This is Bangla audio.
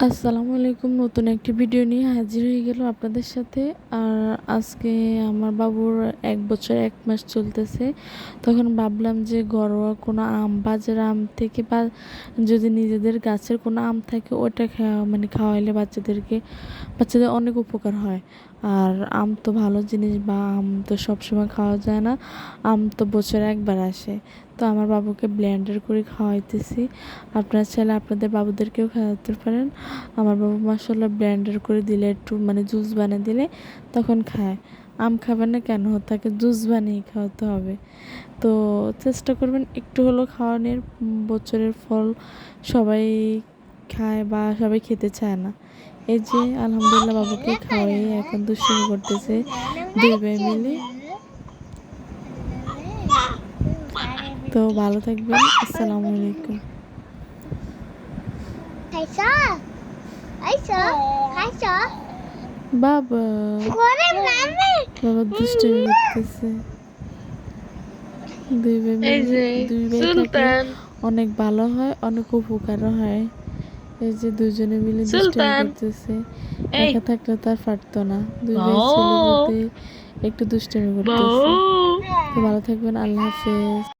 আসসালামু আলাইকুম। নতুন একটি ভিডিও নিয়ে হাজির হয়ে গেল আপনাদের সাথে। আর আজকে আমার বাবুর ১ বছর ১ মাস চলতেছে। তখন ভাবলাম যে ঘরোয়া কোনো আম, বাজার আম থেকে বা যদি নিজেদের গাছের কোনো আম থাকে ওটা খাওয়াইলে বাচ্চাদের অনেক উপকার হয়। আর আম তো ভালো জিনিস, বা আম তো সবসময় খাওয়া যায় না। আম তো বছরে একবার আসে। তো আমার বাবুকে ব্লেন্ডার করে খাওয়াইতেছি। আপনারা চাইলে আপনাদের বাবুদেরকেও খাওয়াতে পারেন। আমার বাবু মাশাআল্লাহ ব্লেন্ডার করে দিলে, একটু জুস বানিয়ে দিলে তখন খায়। আম খাবে না কেন, তাকে জুস বানিয়ে খাওয়াতে হবে। তো চেষ্টা করবেন একটু হলেও খাওয়ানোর। বছরের ফল সবাই খায় বা সবাই খেতে চায় না। এই যে আলহামদুলিল্লাহ বাবুকে খাওয়াই এখন দুষ্টুমি করতেছে ২ ভাই মিলে। তো ভালো থাকবেন। আসসালামু আলাইকুম। বাবা বাবা দুষ্টুমি করতেছে। এই যে দুই ভাই থাকলে সুলতান অনেক ভালো হয়, অনেক উপকারও হয়। এই যে দুজনে মিলে দুষ্টুমি সুলতান করতেছে। এই একা থাকলে তো আর পারতো না। দুই ভাই ছিল বউ বলতে একটু দুষ্টুমি করতেছে। বউ তো ভালো থাকবেন। আল্লাহ হাফেজ।